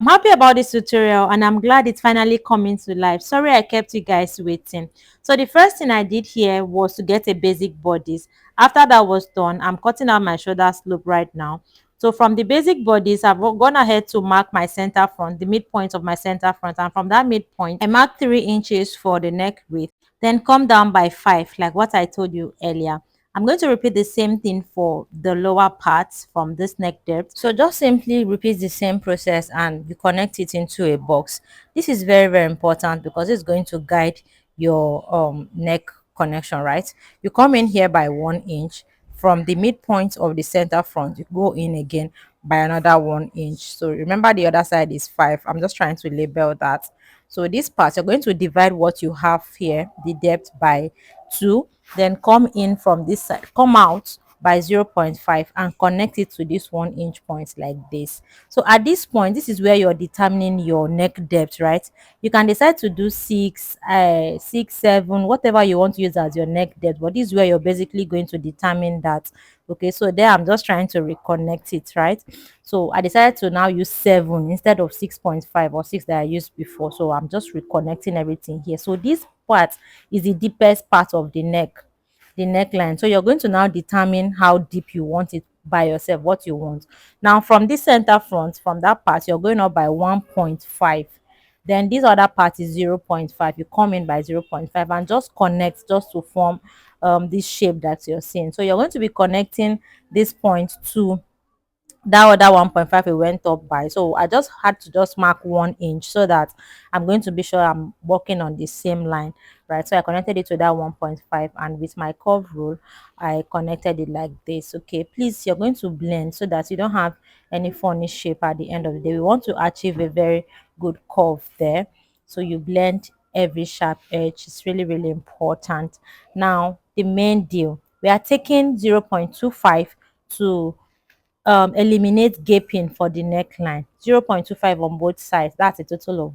I'm happy about this tutorial and I'm glad it's finally coming to life. Sorry I kept you guys waiting. So the first thing I did here was to get a basic bodice. After that was done, I'm cutting out my shoulder slope right now. So from the basic bodice, I've gone ahead to mark my center front, the midpoint of my center front, and from that midpoint, I mark 3 inches for the neck width, then come down by 5, like what I told you earlier. I'm going to repeat the same thing for the lower parts from this neck depth. So just simply repeat the same process and you connect it into a box. This is very, very important because it's going to guide your neck connection, right? You come in here by 1 inch. From the midpoint of the center front, you go in again by another 1 inch. So remember the other side is 5. I'm just trying to label that. So this part, you're going to divide what you have here, the depth, by 2, then come in from this side, come out by 0.5 and connect it to this 1 inch point like this. So at this point, this is where you're determining your neck depth, right? You can decide to do 6, 7, whatever you want to use as your neck depth, but this is where you're basically going to determine that. Okay, so there I'm just trying to reconnect it, right? So I decided to now use 7 instead of 6.5 or 6 that I used before. So I'm just reconnecting everything here. So this part is the deepest part of the neck, the neckline. So you're going to now determine how deep you want it by yourself, what you want. Now from this center front, from that part, you're going up by 1.5. Then this other part is 0.5. You come in by 0.5 and just connect just to form this shape that you're seeing. So you're going to be connecting this point to that other 1.5 it went up by. So I just had to just mark 1 inch so that I'm going to be sure I'm working on the same line, right? So I connected it to that 1.5 and with my curve rule I connected it like this. Okay, please, you're going to blend so that you don't have any funny shape at the end of the day. We want to achieve a very good curve there, so you blend every sharp edge. It's really, really important. Now the main deal, we are taking 0.25 to eliminate gaping for the neckline. 0.25 on both sides, that's a total of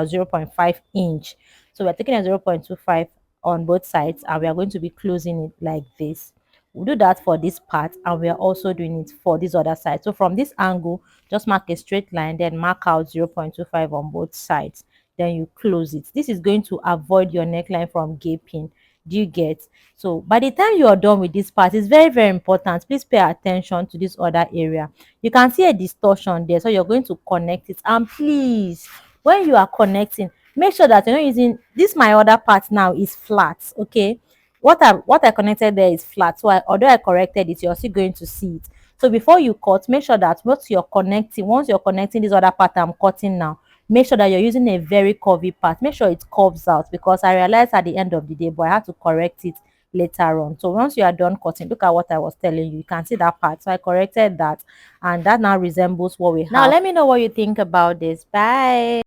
0.5 inch. So we're taking a 0.25 on both sides and we are going to be closing it like this. We'll do that for this part and we are also doing it for this other side. So from this angle, just mark a straight line, then mark out 0.25 on both sides, then you close it. This is going to avoid your neckline from gaping. Do you get? So by the time you are done with this part, it's very, very important. Please pay attention to this other area. You can see a distortion there, so you're going to connect it. And please, when you are connecting, make sure that you're not using this. My other part now is flat. Okay, what I connected there is flat. So although I corrected it, you're still going to see it. So before you cut, make sure that once you're connecting this other part I'm cutting now, make sure that you're using a very curvy part. Make sure it curves out, because I realized at the end of the day, but I had to correct it later on. So once you are done cutting, look at what I was telling you. You can see that part. So I corrected that, and that now resembles what we have. Now let me know what you think about this. Bye.